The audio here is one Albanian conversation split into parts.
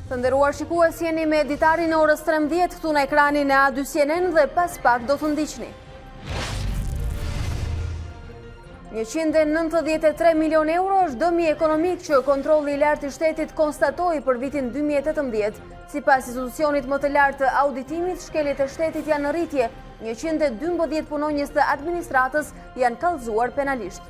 Të nderuar shikues, jeni me Ditari në orës 13 këtu në ekranin e A2 CNN dhe pas pak do të ndiqni. 193 milion euro është dëmi ekonomik që kontrolli i lartë i shtetit konstatoi për vitin 2018. Sipas institucionit më të lartë të auditimit, shkeljet e shtetit janë në rritje. 112 punonjës të administratës janë kallëzuar penalisht.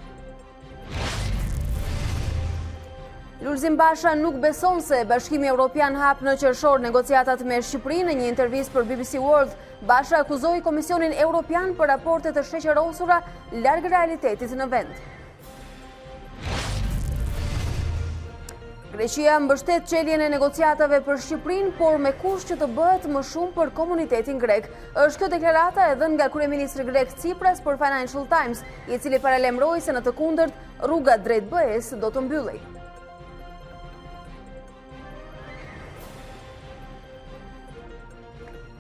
Lulzim Basha nuk beson se Bashkimi Evropian hap në qershor negociatat me Shqipërinë. Në një intervistë për BBC World, Basha akuzoi Komisionin Evropian për raporte të sheqerosura larg realitetit në vend. Greqia mbështet çeljen e negociatave për Shqipërinë, por me kusht që të bëhet më shumë për komunitetin grek. Është kjo deklarata e dhënë nga kryeministri grek Tsipras për Financial Times, i cili paralajmëroi se në të kundërt rruga drejt BE-s do të mbyllej.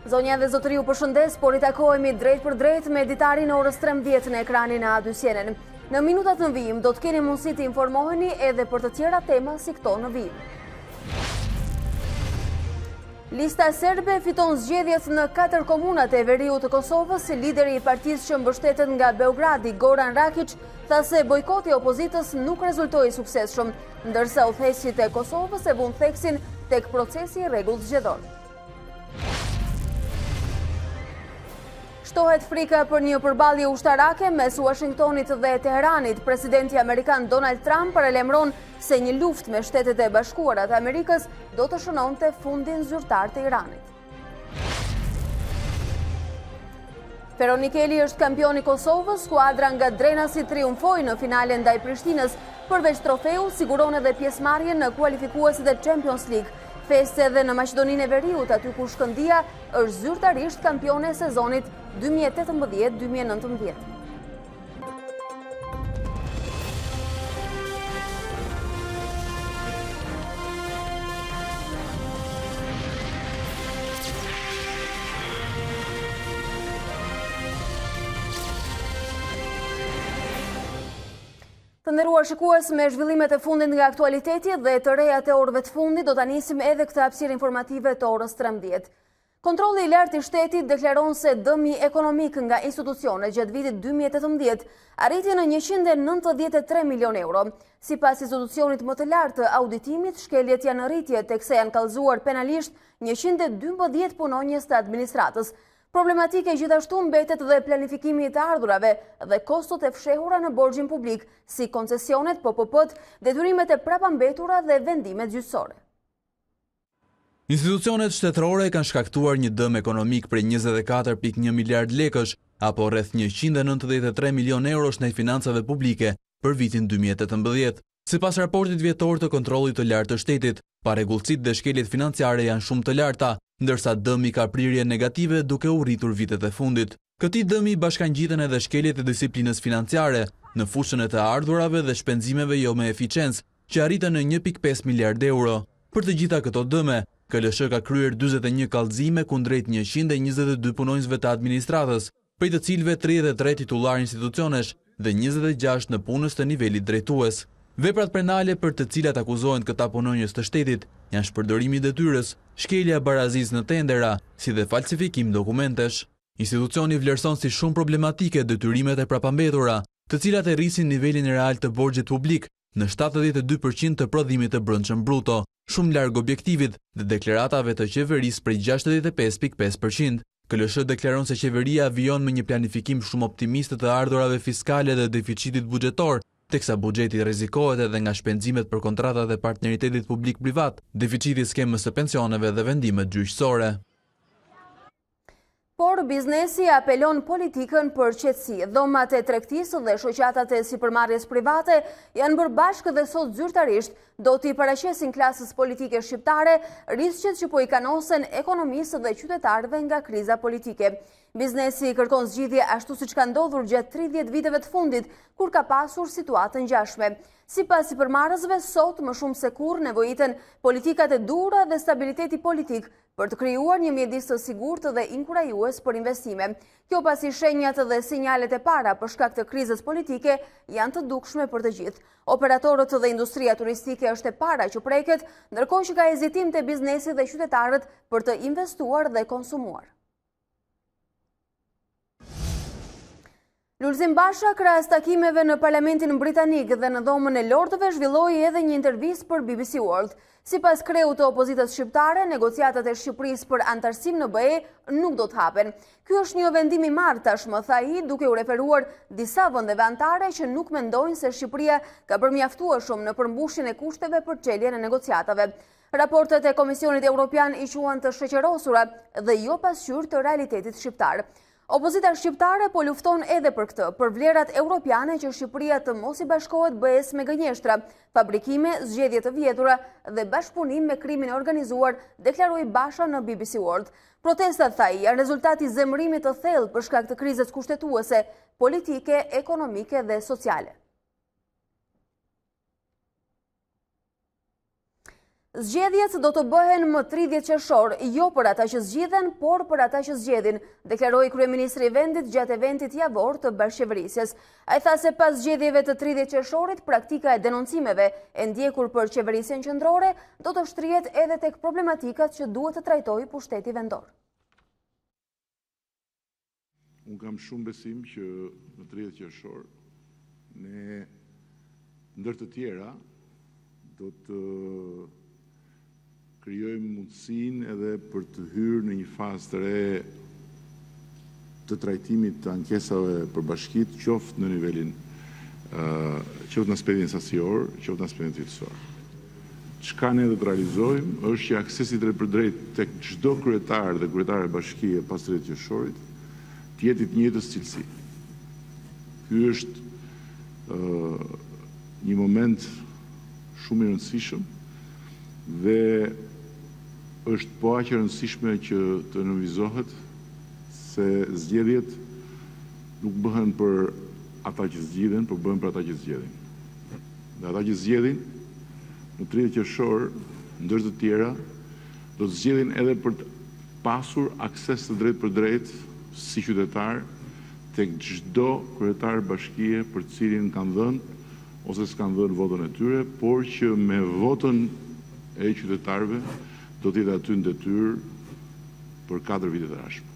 Zonja dhe zotëri, u përshëndes, por i takohemi drejt për drejt me Ditari në orës 13 në ekranin e A2 CNN. Në minutat në vijim do të keni mundësi të informoheni edhe për të tjera tema si këto në vijim. Lista serbe fiton zgjedhjet në 4 komunat e veriut të Kosovës. Lideri i partisë që mbështetet nga Beogradi, Goran Rakic, tha se bojkoti i opozitës nuk rezultoi suksesshëm, ndërsa udhëheqësit e Kosovës e vënë theksin tek procesi i rregull zgjedhor. Shtohet frika për një përballje ushtarake mes Washingtonit dhe Teheranit. Presidenti amerikan Donald Trump paralajmëron se një luftë me Shtetet e Bashkuara të Amerikës do të shënonte fundin zyrtar të Iranit. Feronikeli është kampion i Kosovës. Skuadra nga Drenasi triumfoi në finalen ndaj Prishtinës. Përveç trofeut, siguron edhe pjesëmarrjen në kualifikuesit e Champions League. Feste edhe në Maqedoninë e Veriut, aty ku Shkëndija është zyrtarisht kampione e sezonit 2018-2019. Të nderuar shikues, me zhvillimet e fundit nga aktualiteti dhe të rejat e orëve të fundit, do ta nisim edhe këtë hapësirë informative të orës 13. Kontrolli i lartë i shtetit deklaron se dëmi ekonomik nga institucionet gjatë vitit 2018 arriti në 193 milion euro. Sipas institucionit më të lartë të auditimit, shkeljet janë në rritje, teksa janë kallëzuar penalisht 112 punonjës të administratës. Problematike gjithashtu mbetet dhe planifikimi i të ardhurave dhe kostot e fshehura në borxhin publik, si koncesionet, PPP-t, detyrimet e prapambetura dhe vendimet gjyqësore. Institucionet shtetërore kanë shkaktuar një dëm ekonomik prej 24.1 miliard lekësh, apo rreth 193 milion eurosh në financave publike për vitin 2018. Sipas raportit vjetor të kontrollit të lartë të shtetit, parregullësitë dhe shkeljet financiare janë shumë të larta, ndërsa dëmi ka prirje negative duke u rritur vitet e fundit. Këtij dëmi bashkangjiten edhe shkeljet e disiplinës financiare në fushën e të ardhurave dhe shpenzimeve jo me eficiencë, që arritën në 1.5 miliard euro. Për të gjitha këto dëme, KLSH ka kryer 41 kallëzime kundrejt 122 punonjësve të administratës, prej të cilëve 33 titullar institucionesh dhe 26 në punës të nivelit drejtues. Veprat penale për të cilat akuzohen këta punonjës të shtetit janë shpërdorimi i detyrës, shkelja barazisë në tendera, si dhe falsifikim dokumentesh. Institucioni vlerëson si shumë problematike detyrimet e prapambetura, të cilat e rrisin nivelin real të borxhit publik në 72% të prodhimit të brendshëm bruto, shumë larg objektivit dhe deklaratave të qeverisë prej 65.5%. KLSH deklaron se qeveria vijon me një planifikim shumë optimist të ardhurave fiskale dhe deficitit buxhetor, teksa buxheti rrezikohet edhe nga shpenzimet për kontratat e partneritetit publik-privat, deficiti i skemës së pensioneve dhe vendimet gjyqësore. Por biznesi apelon politikën për qetësi. Dhomat e tregtisë dhe shoqatat e sipërmarrjes private janë bërë bashkë dhe sot zyrtarisht do t'i paraqesin klasës politike shqiptare rrezikët që po i kanosen ekonomisë dhe qytetarëve nga kriza politike. Biznesi kërkon zgjidhje ashtu siç ka ndodhur gjatë 30 viteve të fundit, kur ka pasur situatë ngjashme. Sipas sipërmarrësve, sot më shumë se kurrë nevojiten politikat e dhura dhe stabiliteti politik për të krijuar një mjedis të sigurt dhe inkurajues për investime. Kjo pasi shenjat dhe sinjalet e para për shkak të krizës politike janë të dukshme për të gjithë. Operatorët dhe industria turistike është e para që preket, ndërkohë që ka hezitim te biznesi dhe qytetarët për të investuar dhe konsumuar. Lulzim Basha, krahas takimeve në Parlamentin Britanik dhe në Dhomën e Lordëve, zhvilloi edhe një intervistë për BBC World. Sipas kreut të opozitës shqiptare, negociatat e Shqipërisë për antarësim në BE nuk do të hapen. Ky është një vendim i marrë tashmë, tha ai, duke u referuar disa vendeve anëtare që nuk mendojnë se Shqipëria ka përmjaftueshëm në përmbushjen e kushteve për çeljen e negociatave. Raportet e Komisionit Evropian i quhen të shoqërosura dhe jo pasqyrë të realitetit shqiptar. Opozita shqiptare po lufton edhe për këtë, për vlerat europiane që Shqipëria të mos i bashkohet BE-s me gënjeshtra, fabrikime, zgjedhje të vjetura dhe bashkëpunim me krimin e organizuar, deklaroi Basha në BBC World. Protestat, tha ai, janë rezultati i zemërimit të thellë për shkak të krizës kushtetuese, politike, ekonomike dhe sociale. Zgjedhjet do të bëhen më 30 qershor, jo për ata që zgjidhen, por për ata që zgjedhin, deklaroi kryeministri i vendit gjatë eventit javor të bashkëqeverisjes. Ai tha se pas zgjedhjeve të 30 qershorit, praktika e denoncimeve e ndjekur për qeverisjen qendrore do të shtrihet edhe tek problematikat që duhet të trajtojë pushteti vendor. Unë kam shumë besim që në 30 qershor ne ndër të tjera do të krijojmë mundësinë edhe për të hyrë në një fazë të re të trajtimit të ankesave për bashkit, qoftë në nivelin qoftë në aspektin sasior, qoftë në aspektin cilësor. Çka ne do të realizojmë është që aksesi drejt për drejt tek çdo kryetar dhe kryetare bashkie pas 30 qershorit të jetë të njëjtës cilësi. Ky është një moment shumë i rëndësishëm dhe është po aq e rëndësishme që të nënvizohet se zgjedhjet nuk bëhen për ata që zgjidhen, por bëhen për ata që zgjedhin. Dhe ata që zgjedhin në 30 qershor, ndër të tjera, do të zgjedhin edhe për të pasur akses të drejt për drejt si qytetar tek çdo kryetar bashkie për cilin kanë dhënë ose s'kan dhënë votën e tyre, por që me votën e qytetarëve do të jetë aty në detyrë për 4 vite të rashme.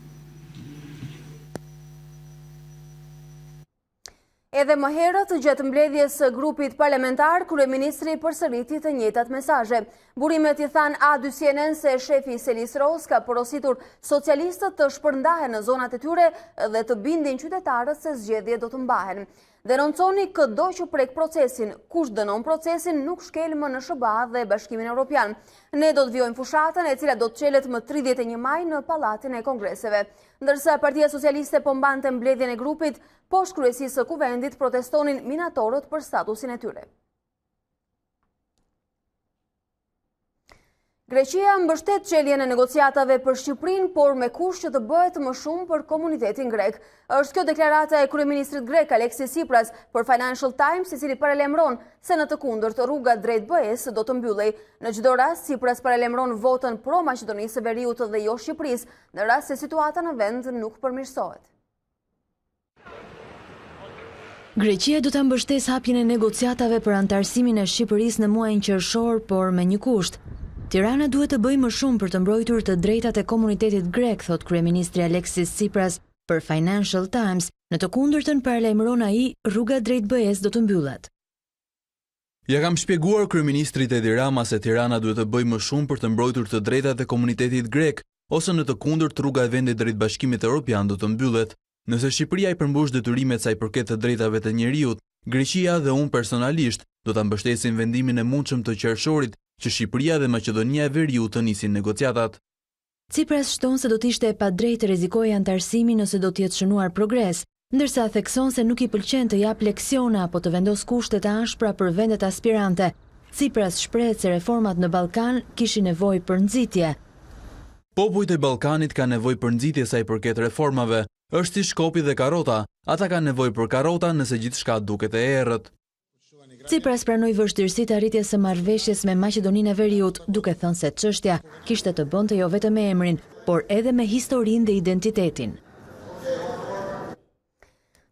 Edhe më herët, gjatë mbledhjes së grupit parlamentar, kryeministri përsëriti të njëjtat mesazhe. Burimet i than A2 CNN se shefi Selis Ros ka porositur socialistët të shpërndahen në zonat e tyre dhe të bindin qytetarët se zgjedhjet do të mbahen. Denonconi çdo që prek procesin, kush dënon procesin nuk shkel më në SBA dhe Bashkimin Evropian. Ne do të vijojmë fushatën e cila do të çelet më 31 maj në Pallatin e Kongreseve. Ndërsa Partia Socialiste po mbante mbledhjen e grupit, poshtë kryesisë së kuvendit protestonin minatorët për statusin e tyre. Greqia mbështet çeljen e negociatave për Shqipërinë, por me kusht që të bëhet më shumë për komunitetin grek. Është kjo deklarata e kryeministrit grek Alexis Tsipras për Financial Times, i cili paralajmëron se në të kundërt rruga drejt BE-s do të mbyllej. Në çdo rast, Tsipras paralajmëron votën pro Maqedonisë së Veriut dhe jo Shqipërisë, në rast se situata në vend nuk përmirësohet. Greqia do ta mbështesë hapjen e negociatave për antarësimin e Shqipërisë në muajin qershor, por me një kusht. Tirana duhet të bëjë më shumë për të mbrojtur të drejtat e komunitetit grek, thot kryeministri Alexis Tsipras për Financial Times. Në të kundërtën, paralajmëron ai, rruga drejt BE-s do të mbyllet. Ja kam shpjeguar kryeministrit Edi Rama se Tirana duhet të bëjë më shumë për të mbrojtur të drejtat e komunitetit grek, ose në të kundërt rruga e vendit drejt Bashkimit Evropian do të mbyllet. Nëse Shqipëria i përmbush detyrimet sa i përket të drejtave të njeriut, Greqia dhe unë personalisht do ta mbështesim vendimin e mundshëm të qershorit që Shqipëria dhe Maqedonia e Veriut të nisin negociatat. Tsipras shton se do të ishte e padrejtë të rrezikojë antarësimin nëse do të jetë shënuar progres, ndërsa thekson se nuk i pëlqen të jap leksiona apo të vendos kushte të ashpra për vendet aspirante. Tsipras shprehet se reformat në Ballkan kishin nevojë për nxitje. Popujt e Ballkanit kanë nevojë për nxitje sa i përket reformave, Është si shkopi dhe karota, ata kanë nevojë për karota nëse gjithçka duket e errët. Tsipras pranoi vështirësitë arritjes së marrëveshjes me Maqedoninë e Veriut, duke thënë se çështja kishte të bënte jo vetëm me emrin, por edhe me historinë dhe identitetin.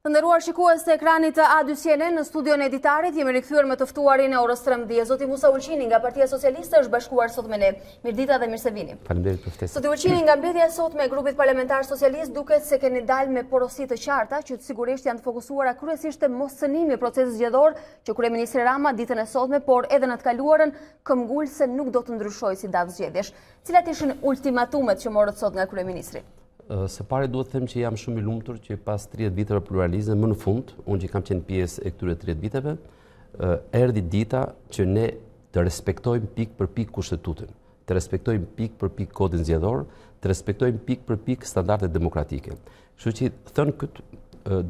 Të nderuar shikues të ekranit të A2 CNN, në studion e Ditarit jemi rikthyer me të ftuarin e orës 13. Zoti Musa Ulqini nga Partia Socialiste është bashkuar sot me ne. Mirëdita dhe mirë se vini. Faleminderit për ftesën. Zoti Ulqini, nga mbledhja e sotme e grupit parlamentar socialist duket se keni dalë me porosi të qarta që sigurisht janë të fokusuara kryesisht te moscënimi i procesit zgjedhor që kryeministri Rama ditën e sotme, por edhe në të kaluarën këmbgul se nuk do të ndryshojë si datë zgjedhjesh. Cilat ishin ultimatumet që morët sot nga kryeministri? Së pari duhet të them që jam shumë i lumtur që pas 30 viteve pluralizme, më në fund, unë që kam qenë pjesë e këtyre 30 viteve, erdhi dita që ne të respektojmë pikë për pikë kushtetutën, të respektojmë pikë për pikë kodin zgjedhor, të respektojmë pikë për pikë standardet demokratike. Kështu që thënë këtë,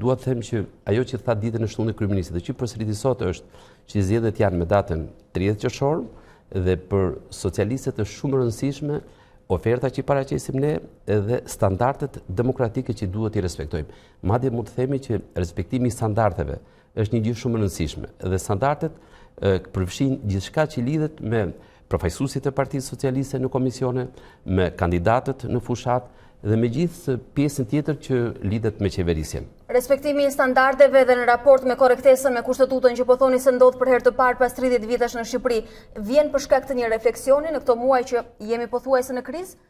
dua të them që ajo që tha ditën e shtunë kryeministri dhe që përsëriti sot është që zgjedhjet janë me datën 30 qershor dhe për socialistët është shumë e rëndësishme oferta që i paraqesim ne dhe standardet demokratike që duhet i respektojmë. Madje mund të themi që respektimi i standardeve është një gjë shumë e rëndësishme dhe standardet përfshin gjithçka që lidhet me përfaqësuesit e Partisë Socialiste në komisione, me kandidatët në fushat dhe me gjithë pjesën tjetër që lidhet me qeverisjen. Respektimi i standardeve dhe në raport me korrektesën me kushtetutën që po thoni se ndodh për herë të parë pas 30 vitesh në Shqipëri, vjen për shkak të një refleksioni në këto muaj që jemi pothuajse në krizë?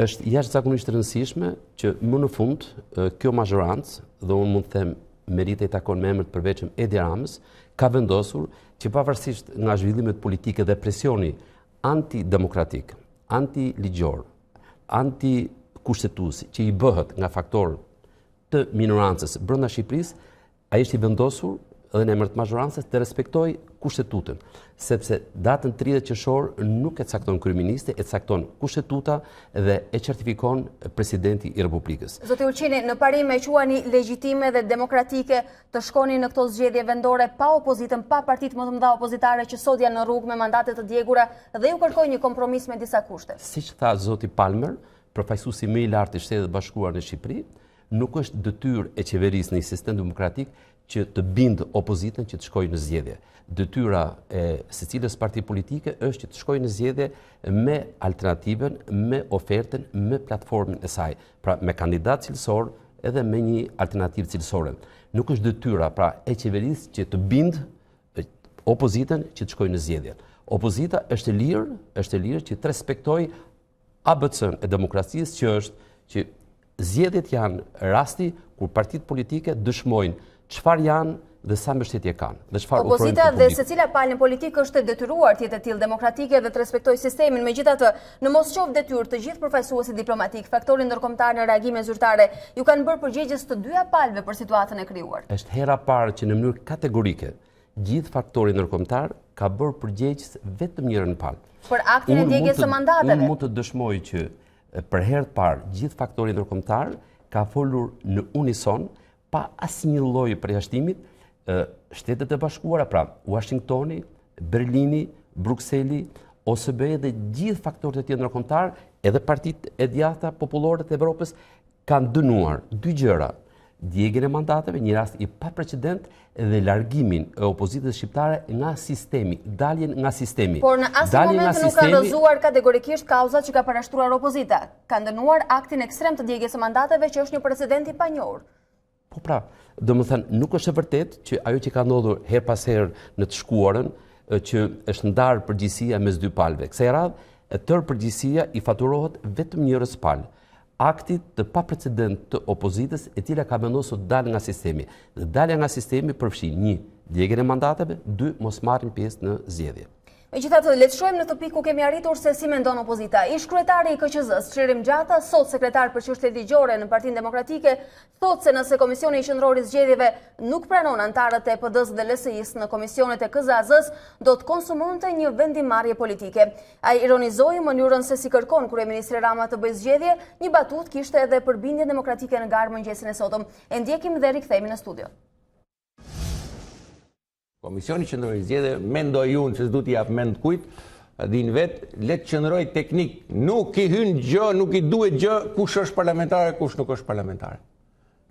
Është jashtëzakonisht e rëndësishme që më në fund kjo mazhorancë, dhe unë mund të them merite i takon me emër të përveçëm Edi Ramës, ka vendosur që pavarësisht nga zhvillimet politike dhe presioni antidemokratik, antiligjor, anti-kushtetues që i bëhet nga faktorë të minorancës brenda Shqipërisë, ai është i vendosur edhe në emër të mazhorancës të respektojë kushtetutën, sepse datën 30 qershor nuk e cakton kryeministri, e cakton kushtetuta dhe e certifikon presidenti i Republikës. Zoti Ulqini, në parim e quani legjitime dhe demokratike të shkoni në këto zgjedhje vendore pa opozitën, pa partitë më të mëdha opozitare që sot janë në rrugë me mandate të djegura dhe ju kërkojnë një kompromis me disa kushte. Siç tha zoti Palmer, përfaqësuesi më i lartë i Shtetit Bashkuar në Shqipëri, nuk është detyrë e qeverisë në një sistem demokratik që të bindë opozitën që të shkojë në zgjedhje. Detyra e secilës parti politike është që të shkojë në zgjedhje me alternativen, me ofertën, me platformën e saj, pra me kandidat cilësor edhe me një alternativë cilësore. Nuk është detyra pra e qeverisë që të bindë opozitën që të shkojë në zgjedhje. Opozita është e lirë që të respektojë ABC-n e demokracisë, që është që zgjedhjet janë rasti kur partitë politike dëshmojnë çfarë janë dhe sa mbështetje kanë. Dhe çfarë ofrojnë. Opozita dhe secila palë politikë është e detyruar të jetë e tillë demokratike dhe të respektojë sistemin. Megjithatë, në mos qoftë detyrë të gjithë përfaqësuesit diplomatik, faktori ndërkombëtar në reagime zyrtare, ju kanë bërë përgjegjës të dyja palëve për situatën e krijuar. Është hera parë që në mënyrë kategorike gjithë faktori ndërkombëtar ka bërë përgjegjës vetëm njërën palë. Për aktin e ndjekjes së mandateve. Unë mund të dëshmoj që për herë të parë gjithë faktori ndërkombëtar ka folur në unison pa asnjë lloj përjashtimit. Shtetet e Bashkuara, pra Washingtoni, Berlini, Brukseli, OSBE dhe gjithë faktorët e tjerë ndërkombëtar, edhe partitë e djathta popullore të Evropës kanë dënuar dy gjëra: djegjen e mandateve, një rast i paprecedent, dhe largimin e opozitës shqiptare nga sistemi, daljen nga sistemi. Por në asnjë moment nuk kanë rrëzuar kategorikisht kauzat që ka parashtruar opozita. Kanë dënuar aktin ekstrem të djegjes së mandateve që është një precedent i panjohur. Po pra, domethënë nuk është e vërtetë që ajo që ka ndodhur her pas herë në të shkuarën, që është ndarë përgjegjësia mes dy palëve. Kësaj radhë tërë përgjegjësia i faturohet vetëm njërës palë, aktit të paprecedent të opozitës, e cila ka vendosur të dalë nga sistemi. Dhe dalja nga sistemi përfshin: 1. djegjen e mandateve, 2. mos marrin pjesë në zgjedhje. Megjithatë, le të shohim në të pikë ku kemi arritur se si mendon opozita. Ish kryetari i KQZ-s, Çirim Gjata, sot sekretar për çështje ligjore në Partinë Demokratike, thotë se nëse Komisioni i Qendror i Zgjedhjeve nuk pranon antarët e PD-s dhe LSI-s në komisionet e KZAZ-s, do të konsumonte një vendimarrje politike. Ai ironizoi mënyrën se si kërkon kryeministri Rama të bëjë zgjedhje, një batutë kishte edhe përbindje demokratike në garë mëngjesin e sotëm. E ndjekim dhe rikthehemi në studio. Komisioni Qendror i Zgjedhjeve, mendoj unë, se s'du t'i jap mend kujt, din vetë, le të qëndroj teknik. Nuk i hyn gjë, nuk i duhet gjë kush është parlamentare, kush nuk është parlamentare.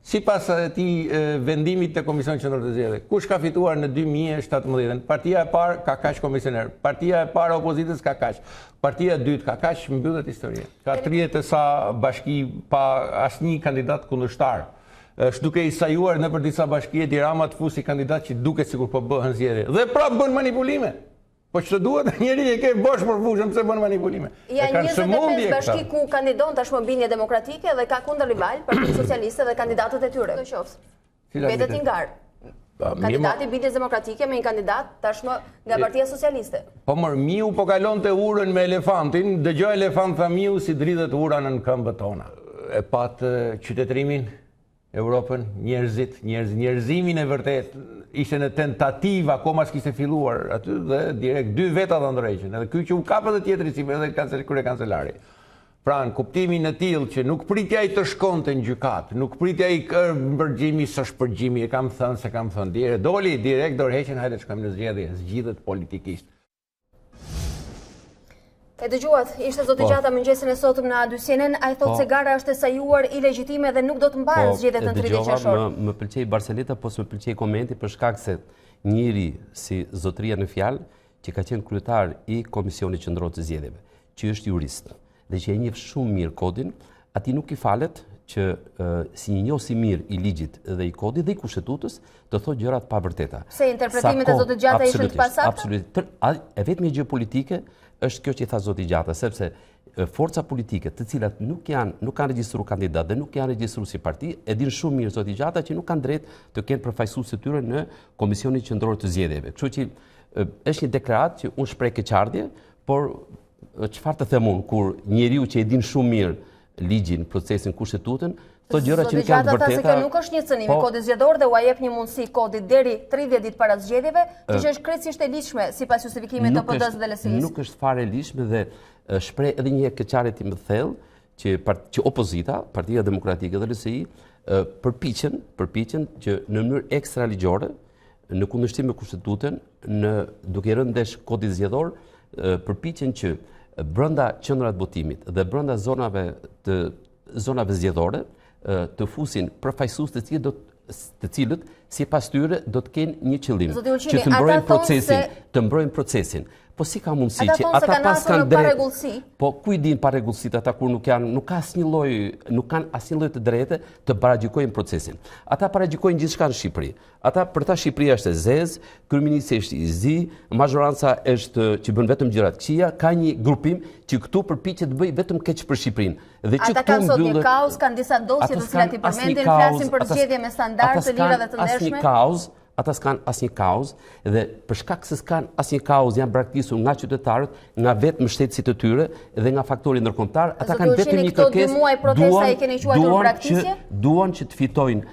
Sipas atij vendimit të Komisionit Qendror të Zgjedhjeve, kush ka fituar në 2017? Partia e parë ka kaq komisioner, partia e parë e opozitës ka kaq, partia e dytë ka kaq, mbyllet historia. Ka 30 e sa bashki pa asnjë kandidat kundërshtar. Është duke i sajuar në për disa bashkie Edi Rama të fusi kandidat që duket sikur po bëhen zgjedhje. Dhe prapë bën manipulime. Po që të duhet, njeri e ke bosh për fushën, pëse bën manipulime. Ja 25 bashki ku kandidon tashmë Bindje Demokratike dhe ka kundër rival, Partia Socialiste dhe kandidatët e tyre. Vetet i ngarë. Kandidati Bindjes Demokratike me një kandidat tashmë nga Partia Socialiste. Po mërë, miu po kalon të urën me elefantin, dëgjoj elefant tha miu si dridhet ura në këmbët tona. E patë qytetërimin, Europën, njerëzimin e vërtet, ishte në tentativë, akoma s'kishte filluar aty dhe direkt 2 veta të ndrejqen. Edhe ky që u kapë dhe tjetëri si edhe krye kancelari. Pra në kuptimin e tillë që nuk pritja i të shkonte në gjykat, nuk pritja i përgjimi s'është përgjimi, e kam thënë se kam thënë. Doli direkt dorëheqjen, hajde të shkojmë në zgjedhje, zgjidhet politikisht. E dëgjuat, ishte zoti Gjata mëngjesin e sotëm në A2-sinin, ai thotë se gara është e sajuar ilegjitime dhe nuk do të mbahet zgjedhjet në 30 qershor. Më pëlqej Barceleta, po s'më pëlqej komenti për shkak se njëri si zotëria në fjalë që ka qenë kryetar i Komisionit Qendror të Zgjedhjeve, që është jurist dhe që e njeh shumë mirë kodin, atij nuk i falet që si një njohës i mirë i ligjit dhe i kodit dhe i kushtetutës të thotë gjëra të pavërteta. Se interpretimet e zotit Gjata ishin të pasakta? Absolutisht. E vetmja gjë politike është kjo që i tha zoti Gjata, sepse forca politike të cilat nuk kanë regjistruar kandidat dhe nuk janë regjistruar si parti, e din shumë mirë zoti Gjata që nuk kanë drejt të kenë përfaqësues të tyre në Komisionin Qendror të Zgjedhjeve. Kështu që është një deklaratë që unë shpreh keqardhje, por çfarë të them unë kur njeriu që e din shumë mirë ligjin, procesin, kushtetutën, thotë gjëra që nuk janë të vërteta. Se kjo nuk është një cënim i kodit zgjedhor dhe u jep një mundësi kodit deri 30 ditë para zgjedhjeve, që është krejtësisht e ligjshme sipas justifikimit të PD-s dhe LSI-s. Nuk është fare e ligjshme dhe shpreh edhe një keqardhje tim të thellë që opozita, Partia Demokratike dhe LSI përpiqen që në mënyrë ekstraligjore, në kundërshtim me kushtetutën, duke rënë ndesh kodit zgjedhor, përpiqen që brenda qendrave të votimit dhe brenda zonave zgjedhore të fusin përfaqësues të cilët sipas tyre do të kenë një qëllim, që të mbrojnë procesin. Po si ka mundësi që ata pas kanë drejt? Po ku i din parregullsitë ata kur nuk kanë asnjë lloj të drejtë të paragjykojnë procesin. Ata paragjykojnë gjithçka në Shqipëri. Ata për ta Shqipëria është e zezë, kryeministri është i zi, mazhoranca është që bën vetëm gjëra të këqija, ka një grupim që këtu përpiqet të bëjë vetëm keq për Shqipërinë. Ata kanë sot një kaos, kanë disa dosje të cilat i përmendin, flasin për zgjedhje me standarde të lira dhe të ndershme. Ata s'kan asnjë kauz dhe për shkak se s'kan asnjë kauz janë braktisur nga qytetarët, nga vetë mbështetësit të tyre dhe nga faktori ndërkombëtar. Ata kanë vetëm një kërkesë, duan që të fitojnë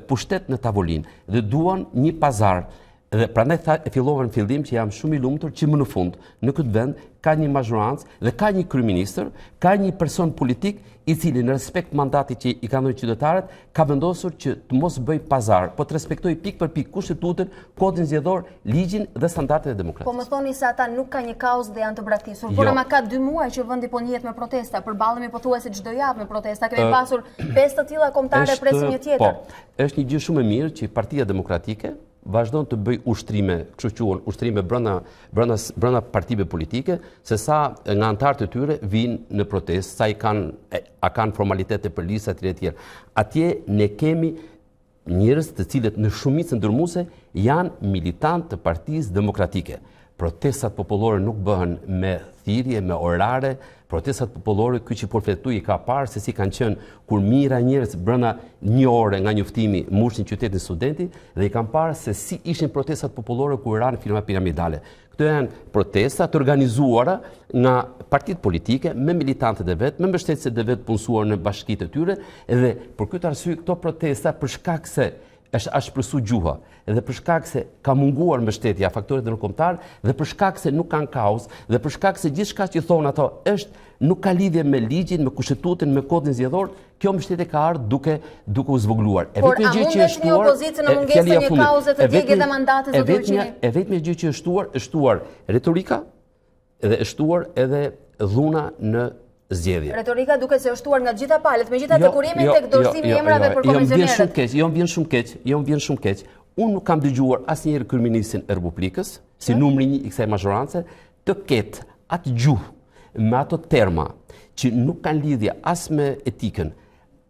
pushtet në tavolinë dhe duan një pazar. Dhe prandaj fillova në fillim që jam shumë i lumtur që më në fund në këtë vend ka një mazhorancë dhe ka një kryeministër, ka një person politik i cili në respekt mandatit që i kanë dhënë qytetarët ka vendosur që të mos bëj pazar, po të respektoj pikë për pikë kushtetutën, kodin zgjedhor, ligjin dhe standardet e demokracisë. Po më thoni se ata nuk ka një kaos dhe janë të braktisur, por ama ka 2 muaj që vendi po njihet me protesta, përballemi pothuajse çdo javë me protesta. Kemi pasur 5 të tilla kombëtare presim një tjetër. Po, është një gjë shumë e mirë që Partia Demokratike vazhdon të bëj ushtrime, kështu quhen ushtrime brenda partive politike, se sa nga anëtarët e tyre vinë në protestë, sa kanë formalitete për lista të tjera. Atje ne kemi njerëz të cilët në shumicën ndërmuese janë militantë të Partisë Demokratike. Protestat popullore nuk bëhen me thirrje, me orare. Protestat popullore, ky që po fletoj i ka parë se si kanë qenë kur mijëra njerëz brenda një ore nga njoftimi mbushin qytetin studenti dhe i kanë parë se si ishin protestat popullore kur ranë firma piramidale. Këto janë protesta të organizuara nga partitë politike me militantët e vet, me mbështetësit e vet punësuar në bashkitë e tyre dhe për këtë arsye këto protesta për shkak se është shpresu gjuha dhe për shkak se ka munguar mbështetja faktorët ndërkombëtar dhe për shkak se nuk kanë kaos dhe për shkak se gjithçka që thonë ato nuk ka lidhje me ligjin, me kushtetutin, me kodin zgjedhor, kjo mbështetje ka ardhur duke u zvogëluar. Por a mundet një opozicë në mungesë të një kauze të djegje dhe mandate zotë Uqini? E vetmja gjë që është shtuar retorika, edhe është shtuar edhe dhuna në zgjedhje. Retorika duket se është shtuar nga gjitha palët, megjithatë kur jemi tek dorëzimi i emrave për komisionerët. Jo, më vjen shumë keq. Unë nuk kam dëgjuar asnjëherë kryeministrin e Republikës, si numri 1 i kësaj magjorance, të ketë atë gjuhë me ato terma që nuk kanë lidhje as me etikën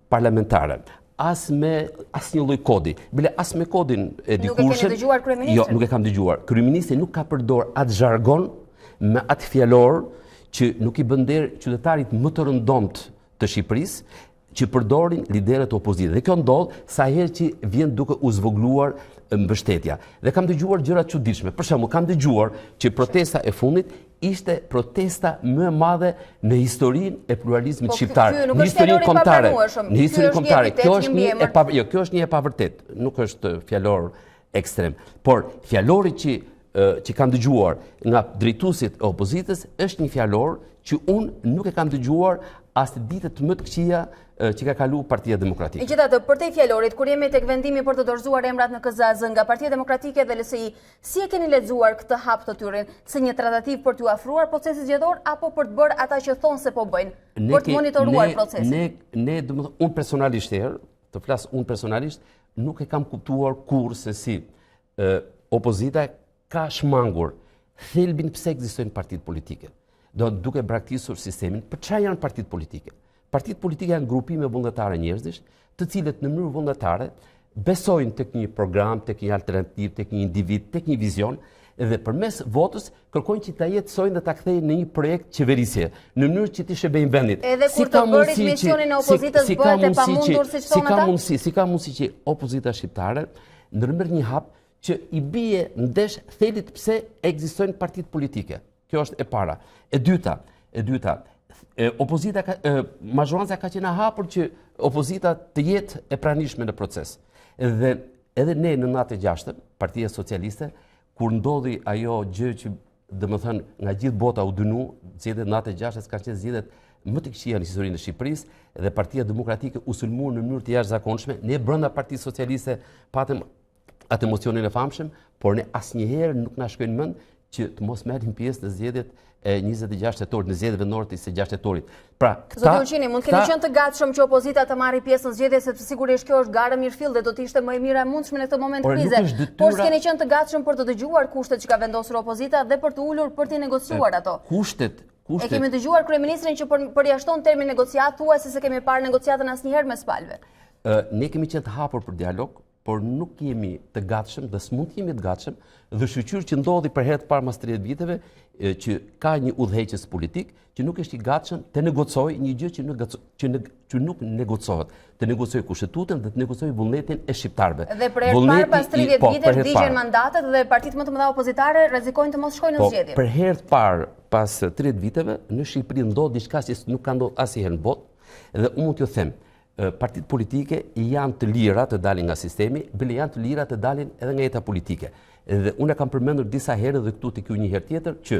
parlamentare, as me asnjë lloj kodi, bile as me kodin e dikushit. Nuk e keni dëgjuar kryeministrin? Jo, nuk e kam dëgjuar. Kryeministri nuk ka përdor atë zhargon me atë fjalor që nuk i bën der qytetarit më të rëndomt të Shqipërisë, që përdorin liderët e opozitës. Dhe kjo ndodh sa herë që vjen duke u zvogluar mbështetja. Dhe kam dëgjuar gjëra të çuditshme. Për shembull, kam dëgjuar që protesta e fundit ishte protesta më e madhe në historinë e pluralizmit shqiptar, në historinë kombëtare. Në historinë kombëtare. Kjo është një e pavërtet, nuk është fjalor ekstrem. Por fjalori që kam dëgjuar nga drejtuesit e opozitës është një fjalor që unë nuk e kam dëgjuar as të ditët më të këqija që ka kalu Partia Demokratike. Megjithatë, përtej fjalorit, kur jemi tek vendimi për të dorëzuar emrat në KZAZ nga Partia Demokratike dhe LSI, si e keni lexuar këtë hap të tyre, se një tratativë për t'u afruar procesit zgjedhor apo për të bërë ata që thonë se po bëjnë, për të monitoruar procesin? Unë personalisht të flas unë personalisht, nuk e kam kuptuar kurrë se si opozita ka shmangur thelbin pse ekzistojnë partitë politike. Duke braktisur sistemin, për çfarë janë partitë politike? Partitë politike janë grupime vullnetare njerëzish, të cilët në mënyrë vullnetare besojnë tek një program, tek një alternativë, tek një individ, tek një vizion, dhe përmes votës kërkojnë që ta jetësojnë dhe ta kthejnë në një projekt qeverisje, në mënyrë që t'i shërbejnë vendit. Edhe kur të bërit misionin e opozitës bëhet e pamundur siç thonë ata? Si ka mundësi që opozita shqiptare ndërmerr një hap që i bie ndesh thelit pse ekzistojnë partitë politike. Kjo është e para. E dyta, mazhoranca ka qenë hapur që opozita të jetë e pranishme në proces. Dhe edhe ne në 96, Partia Socialiste, kur ndodhi ajo gjë që domethënë nga gjithë bota u dënu, zgjedhjet 96 kanë qenë zgjedhjet më të këqija në historinë e Shqipërisë dhe Partia Demokratike u sulmua në mënyrë të jashtëzakonshme. Ne brenda Partisë Socialiste patëm atë emocionin e famshëm, por ne asnjëherë nuk na shkojnë mend që të mos marrim pjesë në zgjedhjet e 26 shtetorit, në zgjedhjet vendore të 26 shtetorit. Pra, Zoti Uqini, mund keni qenë të gatshëm që opozita të marrë pjesë në zgjedhje, sepse sigurisht kjo është garë mirëfill dhe do të ishte më e mira e mundshme në këtë moment krize. Por s'keni qenë të gatshëm për të dëgjuar kushtet që ka vendosur opozita dhe për të ulur për të negociuar ato. E kemi dëgjuar kryeministrin që përjashton termin negociat, thuajse se kemi parë negociatën asnjëherë mes palëve. Ne kemi qenë të hapur për dialog, por nuk jemi të gatshëm dhe s'mund të jemi të gatshëm dhe shqyqyr që ndodhi për herë të parë mas 30 viteve që ka një udhëheqës politik që nuk është i gatshëm të negocojë një gjë që nuk negocohet, të negocojë kushtetutën dhe të negocojë vullnetin e shqiptarëve. Dhe për herë të parë pas 30 viteve digjen mandatet dhe partitë më të mëdha opozitare rrezikojnë të mos shkojnë në zgjedhje. Për herë të parë pas 30 viteve në Shqipëri ndodh diçka që nuk ka ndodhur asnjëherë në botë dhe unë mund t'ju them partitë politike janë të lira të dalin nga sistemi, bile janë të lira të dalin edhe nga jeta politike. Dhe unë kam përmendur disa herë dhe këtu të kjo një herë tjetër që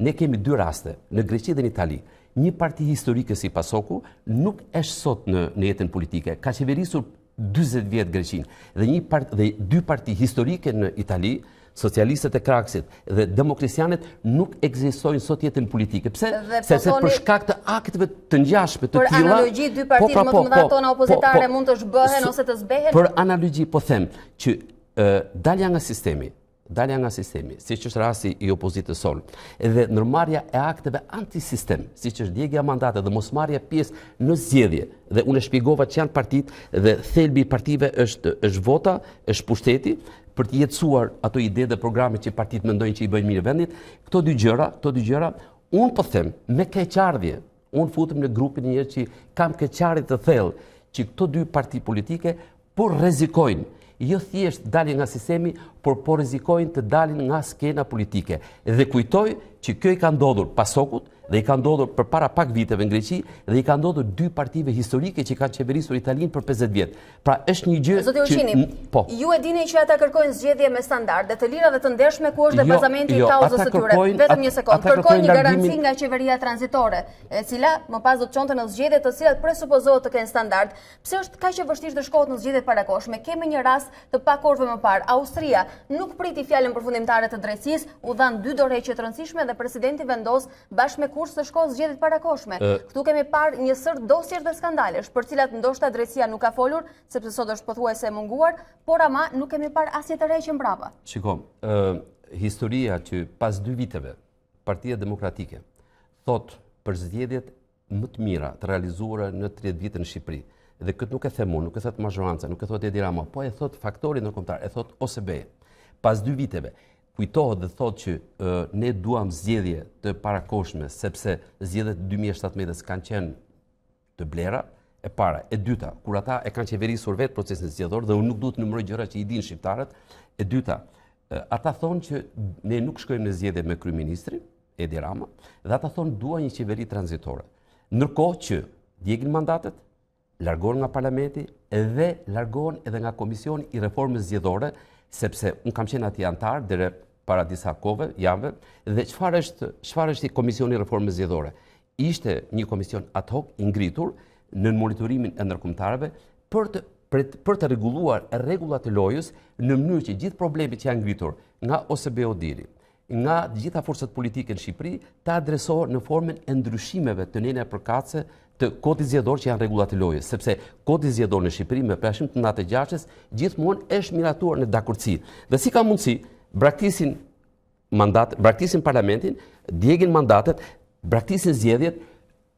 ne kemi dy raste, në Greqi dhe në Itali. Një parti historike si Pasoku nuk është sot në jetën politike, ka qeverisur 40 vjet Greqin dhe dy parti historike në Itali, socialistët e Kraksit dhe demokracianët nuk ekzistojnë sot jetën politike. Pse? Sepse për shkak të akteve të ngjashme të tilla. Për analogji dy partitë më të mëdha tona opozitare mund të zhbëhen ose të zbehen? Për analogji po them që dalja nga sistemi, siç është rasti i opozitës son, edhe ndërmarrja e akteve antisistem, siç është djegja e mandateve dhe mosmarrja pjesë në zgjedhje, dhe unë e shpjegova që janë partitë dhe thelbi i partive është vota, është pushteti, për të jetësuar ato ide dhe programe që partitë mendojnë që i bëjnë mirë vendit. Këto dy gjëra, unë po them me keqardhje, unë futem në grupin e njerëz që kam keqardhje të thellë që këto dy parti politike po rrezikojnë jo thjesht dalin nga sistemi, por po rrezikojnë të dalin nga skena politike. Dhe kujtoj që kjo i ka ndodhur Pasokut, Dhe i ka ndodhur për para pak viteve në Greqi dhe i ka ndodhur 2 partive historike që kanë qeverisur Italinë për 50 vjet. Pra është një gjë Zoti Ushini, ju e dini që ata kërkojnë zgjedhje me standarde të lira dhe të ndershme ku është dhe bazamenti i kauzës së tyre. Vetëm një sekond, kërkojnë një garanci nga qeveria tranzitore, e cila më pas do të çonte në zgjedhje të cilat presupozohet të kenë standard. Pse është kaq e vështirë të shkohet në zgjedhjet parakoshme? Kemi një rast të pak orëve më parë. Austria nuk priti fjalën përfundimtare të drejtësisë, u dhan 2 dorëheqje të rëndësishme dhe presidenti vendos bashkë me kurs të shkohet zgjedhjet parakoshme. Këtu kemi parë një sër dosjesh dhe skandalesh, për cilat ndoshta drejtësia nuk ka folur, sepse sot është pothuajse e munguar, por ama nuk kemi parë asnjë të re që mbrapa. Shiko, historia që pas 2 viteve, Partia Demokratike thot për zgjedhjet më të mira të realizuara në 30 vite në Shqipëri. Dhe këtë nuk e them unë, nuk e thot mazhoranca, nuk e thot Edi Rama, po e thot faktori ndërkombëtar, e thot OSBE. Pas 2 viteve, kujtohet dhe thot që ne duam zgjedhje të parakoshme, sepse zgjedhjet 2017 kanë qenë të blera, e para. E dyta, kur ata e kanë qeverisur vetë procesin zgjedhor dhe unë nuk duhet të numëroj gjëra që i dinë shqiptarët. E dyta, ata thonë që ne nuk shkojmë në zgjedhje me kryeministrin Edi Rama dhe ata thonë dua një qeveri tranzitore. Ndërkohë që djegin mandatet, largohen nga parlamenti dhe largohen edhe nga komisioni i reformës zgjedhore, sepse unë kam qenë atij antar deri para disa javëve dhe çfarë është komisioni i reformës zgjedhore? Ishte një komision ad hoc i ngritur në monitorimin e ndërkombëtarëve për të rregulluar rregullat e lojës në mënyrë që gjithë problemet që janë ngritur nga OSBE-u deri, nga gjitha forcat politike në Shqipëri të adresohen në formën e ndryshimeve të nëna përkatëse të kodit zgjedhor që janë rregullat e lojës, sepse kodi zgjedhor në Shqipëri me parashim të natë gjashës gjithmonë është miratuar në dakordsi. Dhe si ka mundësi braktisin parlamentin, djegin mandatet, braktisin zgjedhjet,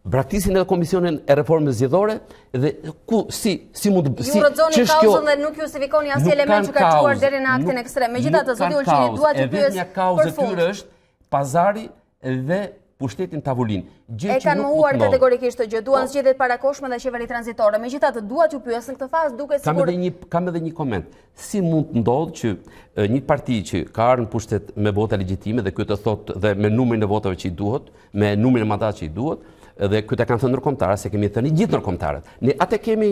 braktisin edhe komisionin e reformës zgjedhore dhe ku si mund të ju rrëzoni kauzën dhe nuk justifikoni asnjë element që ka çuar deri në aktin ekstrem. Megjithatë, zoti Ulqini, dua të pyes për fund. Është pazari dhe pushtetin tavolin. E kanë mohuar kategorikisht të gjë. Duan zgjedhjet parakoshme dhe qeveri tranzitore. Megjithatë, dua t'ju pyes në këtë fazë duke sigur. Kam edhe një koment. Si mund të ndodhë që një parti që ka ardhur në pushtet me vota legjitime dhe këtë thotë dhe me numrin e votave që i duhet, me numrin e mandatave që i duhet, dhe këtë e kanë thënë ndërkombëtarët, se kemi thënë gjithë ndërkombëtarët. Ne atë kemi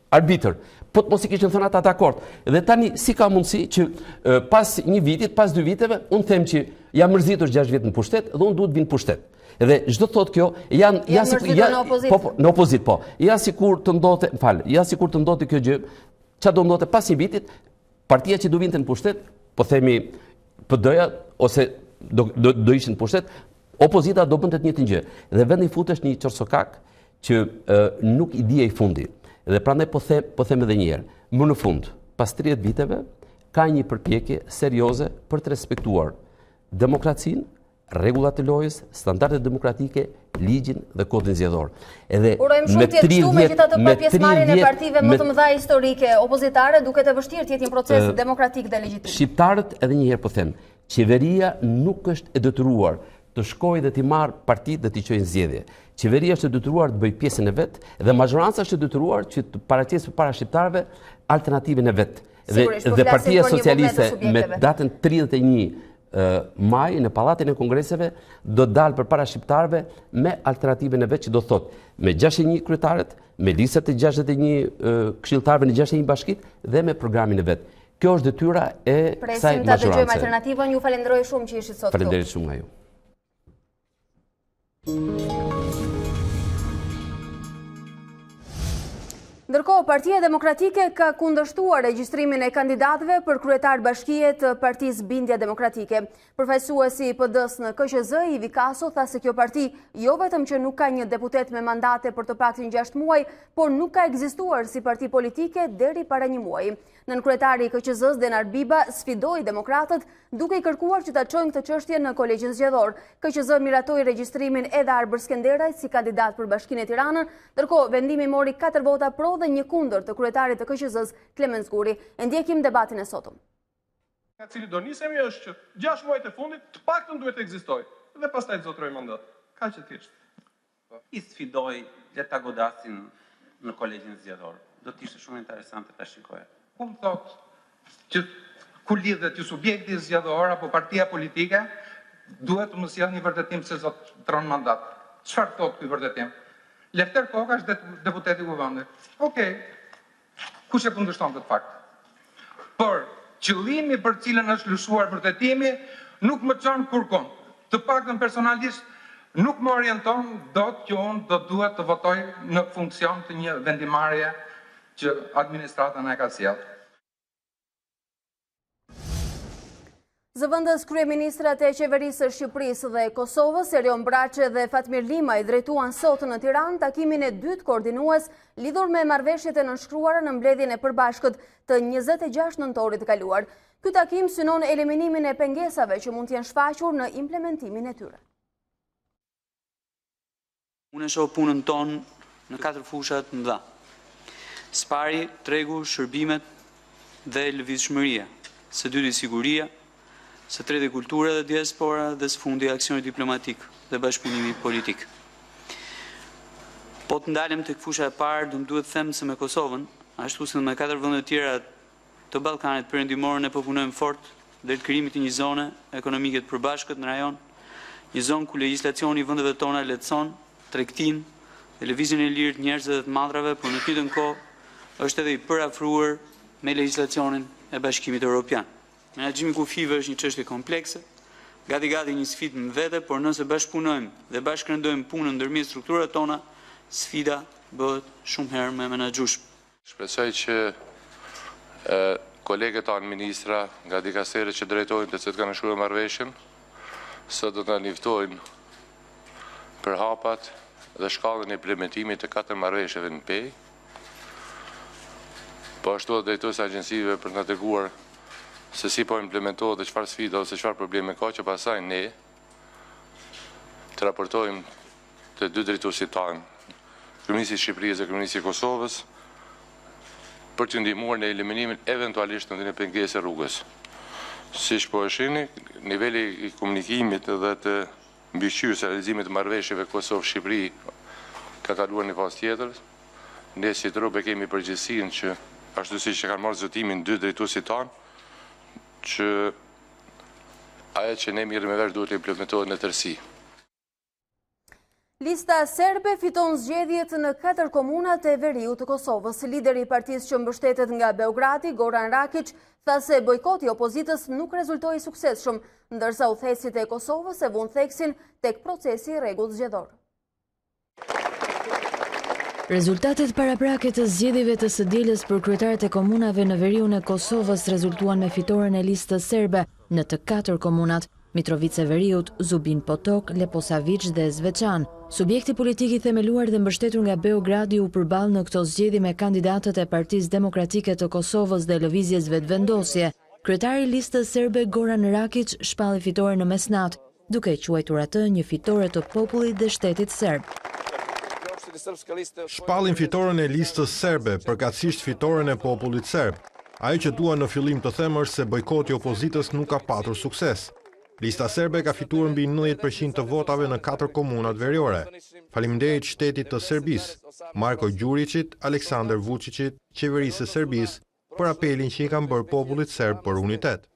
arbitër, po të mos i kishin thënë ata dakord. Dhe tani si ka mundësi që pas një vitit, pas 2 viteve, unë them që jam mërzitur 6 vjet në pushtet dhe unë duhet vinë në pushtet. Dhe çdo thotë kjo në opozit, po. Ja sikur të ndodhte kjo gjë, çfarë do ndodhte pas një vitit, partia që do vinte në pushtet, po themi PD-ja ose do ishin në pushtet, opozita do bënte të njëjtën gjë. Dhe vendi futesh një qorsokak që nuk i dije i fundi. Dhe prandaj po them edhe një herë, më në fund, pas 30 viteve, ka një përpjekje serioze për të respektuar demokracinë, rregullat e lojës, standardet demokratike, ligjin dhe kodin zgjedhor. Urojmë shumë të jetë kështu, megjithatë pa pjesëmarrjen e partive më të mëdha historike opozitare, duket e vështirë të jetë një proces demokratik dhe legjitim. Shqiptarët edhe një herë po them, qeveria nuk është e detyruar të shkojë dhe t'i marrë partitë dhe t'i çojë zgjedhje. Qeveria është e detyruar të bëjë pjesën e vet dhe mazhoranca është e detyruar që të paraqesë përpara shqiptarëve alternativën e vet. Dhe Partia Socialiste me datën 31 maj në Pallatin e Kongreseve do dalë përpara shqiptarëve me alternativën e vet që do thotë me 61 kryetarët, me listat e 61 këshilltarëve në 61 bashkitë dhe me programin e vet. Kjo është detyra e kësaj mazhorance. Presim ta dëgjojmë alternativën. Ju falenderoj shumë që ishit sot këtu. Faleminderit shumë nga ju. Ndërkohë, Partia Demokratike ka kundërshtuar regjistrimin e kandidatëve për kryetar bashkie të Partisë Bindja Demokratike. Përfaqësuesi i PD-s në KQZ, Ivi Kaso, tha se kjo parti jo vetëm që nuk ka një deputet me mandate për të paktën 6 muaj, por nuk ka ekzistuar si parti politike deri para 1 muaji. Nënkryetari i KQZ-s Denar Biba sfidoi demokratët duke i kërkuar që ta çojnë këtë çështje në kolegjin zgjedhor. KQZ miratoi regjistrimin edhe Arbër Skenderajt si kandidat për Bashkinë e Tiranën, ndërkohë vendimi mori 4 vota pro dhe 1 kundër të kryetarit të KQZ-s Klemens Guri. E ndjekim debatin e sotëm. Nga cili do nisemi është që 6 muajt e fundit të paktën duhet të ekzistojë dhe pastaj të zotrojë mandat. Kaq e thjeshtë. I sfidoj le ta godasin në kolegjin zgjedhor. Do të ishte shumë interesante ta shikoja. Ku më thotë që ku lidhet ju subjekti zgjedhor apo partia politike duhet të mos sjell një vërtetim se zotron mandat. Çfarë thot ky vërtetim? Lefter Koka është deputeti i kuvendit. Okej. Kush e kundërshton këtë fakt? Por qëllimi për cilën është lëshuar vërtetimi nuk më çon kurkund. Të paktën personalisht nuk më orienton dot që unë do duhet të votoj në funksion të një vendimarrje që administrata na e ka sjellë. Zëvendës kryeministrat e qeverisë së Shqipërisë dhe Kosovës, Erion Braçe dhe Fatmir Lima, i drejtuan sot në Tiranë takimin e dytë koordinues lidhur me marrëveshjet e nënshkruara në mbledhjen e përbashkët të 26 nëntorit të kaluar. Ky takim synon eliminimin e pengesave që mund të jenë shfaqur në implementimin e tyre. Unë shoh punën tonë në 4 fusha të mëdha. Së pari, tregu, shërbimet dhe lëvizshmëria. Së dyti, siguria. Së treti, kultura dhe diaspora, dhe së fundi aksioni diplomatik dhe bashkëpunimi politik. Po të ndalem të fusha e parë, do më duhet them se me Kosovën, ashtu si me 4 vende të tjera të Ballkanit perëndimor, ne po punojmë fort drejt krijimit të një zone ekonomike të përbashkët në rajon, një zonë ku legjislacioni i vendeve tona lehtëson tregtinë dhe lëvizjen e lirë të njerëzve dhe të mallrave, por në të njëjtën kohë është edhe i përafruar me legjislacionin e Bashkimit Evropian. Menaxhimi i kufive është një çështje komplekse, gati një sfidë në vete, por nëse bashkëpunojmë dhe bashkërendojmë punën ndërmjet strukturave tona, sfida bëhet shumë herë më e menaxhueshme. Shpresoj që kolegët tanë ministra nga dikasterët që drejtojnë të cilët kanë shkruar marrëveshjen, sot do të njoftojnë për hapat dhe shkallën e implementimit të 4 marrëveshjeve në pej, po ashtu edhe drejtues agjencive për të treguar se si po implementohet dhe çfarë sfida ose çfarë probleme ka, që pastaj ne të raportojmë të dy drejtuesit tanë, kryeministit të Shqipërisë dhe kryeministit të Kosovës, për të ndihmuar në eliminimin eventualisht në një pengesë rrugës. Siç po e shihni, niveli i komunikimit dhe të mbikëqyrjes së realizimit të marrëveshjeve Kosovë-Shqipëri ka kaluar në fazë tjetër. Ne si trup e kemi përgjegjësinë që ashtu siç e kanë marrë zotimin dy drejtuesit tanë, që ajo që ne mirë me vesh duhet të implementohet në tërësi. Lista serbe fiton zgjedhjet në 4 komunat e veriut të Kosovës. Lideri i partisë që mbështetet nga Beogradi, Goran Rakic, tha se bojkoti i opozitës nuk rezultoi suksesshëm, ndërsa udhëheqësit e Kosovës e vënë theksin tek procesi i rregullt zgjedhor. Rezultatet paraprake të zgjedhjeve të së dielës për kryetarët e komunave në veriun e Kosovës rezultuan me fitoren e listës serbe në të 4 komunat: Mitrovica e Veriut, Zubin Potok, Leposavić dhe Zvečan. Subjekti politik i themeluar dhe mbështetur nga Beogradi u përball në këto zgjedhje me kandidatët e Partisë Demokratike të Kosovës dhe Lëvizjes Vetëvendosje. Kryetari i listës serbe Goran Rakic shpalli fitoren në mesnat, duke quajtur atë një fitore të popullit dhe shtetit serb. Shpallin fitoren e listës serbe, përkatësisht fitoren e popullit serb. Ajo që dua në fillim të them është se bojkoti i opozitës nuk ka patur sukses. Lista serbe ka fituar mbi 90% të votave në 4 komunat veriore. Faleminderit shtetit të Serbisë, Marko Gjuriqit, Aleksandar Vučićit, qeverisë së Serbisë për apelin që i kanë bërë popullit serb për unitet.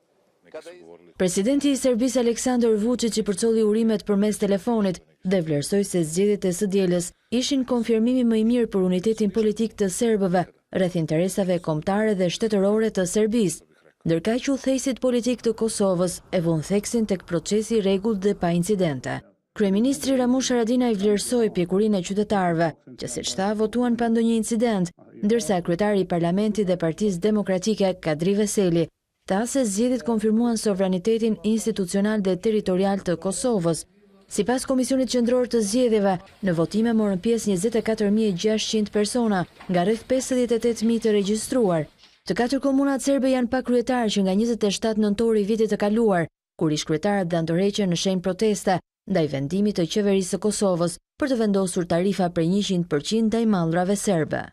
Presidenti i Serbisë Aleksandar Vučić i përcolli urimet përmes telefonit dhe vlerësoi se zgjedhjet e së dielës ishin konfirmimi më i mirë për unitetin politik të serbëve rreth interesave kombëtare dhe shtetërore të Serbisë, ndërkaq që udhëheqësit politik të Kosovës e vënë theksin tek procesi i rregullt dhe pa incidente. Kryeministri Ramush Haradinaj vlerësoi pjekurinë e qytetarëve, që siç tha votuan pa ndonjë incident, ndërsa kryetari i Parlamentit dhe Partisë Demokratike Kadri Veseli tha se zgjedhjet konfirmuan sovranitetin institucional dhe territorial të Kosovës. Sipas Komisionit Qendror të Zgjedhjeve, në votime morën pjesë 24.600 persona nga rreth 58.000 të regjistruar. Të 4 komunat serbe janë pa kryetar që nga 27 nëntori i vitit të kaluar, kur ish kryetarët dhe ndërheqën në shenjë proteste ndaj vendimit të qeverisë së Kosovës për të vendosur tarifa prej 100% ndaj mallrave serbe.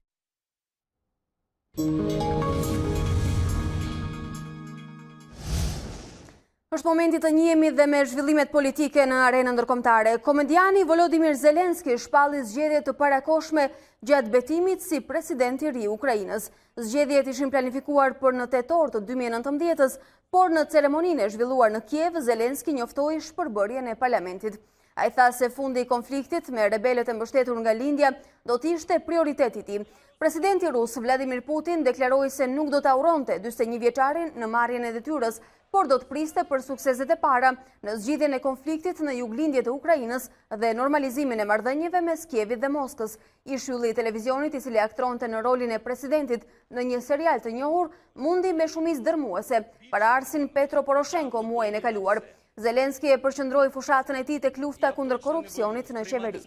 Është momenti të njihemi dhe me zhvillimet politike në arenën ndërkombëtare. Komediani Volodymyr Zelenski shpalli zgjedhje të parakohshme gjatë betimit si president i ri i Ukrainës. Zgjedhjet ishin planifikuar për në tetor të 2019-s, por në ceremoninë e zhvilluar në Kiev, Zelenski njoftoi shpërbërjen e parlamentit. Ai tha se fundi i konfliktit me rebelët e mbështetur nga lindja do t'ishte prioriteti i tij. Presidenti rus Vladimir Putin deklaroi se nuk do ta uronte 41 vjeçarin në marrjen e detyrës, por do të priste për sukseset e para në zgjidhjen e konfliktit në juglindjet e Ukrainës dhe normalizimin e marrëdhënieve mes Kievit dhe Moskës. Ish ylli i televizionit i cili aktronte në rolin e presidentit në një serial të njohur mundi me shumicë dërmuese paraardhësin Petro Poroshenko muajin e kaluar. Zelenski e përqendroi fushatën e tij tek lufta kundër korrupsionit në qeveri.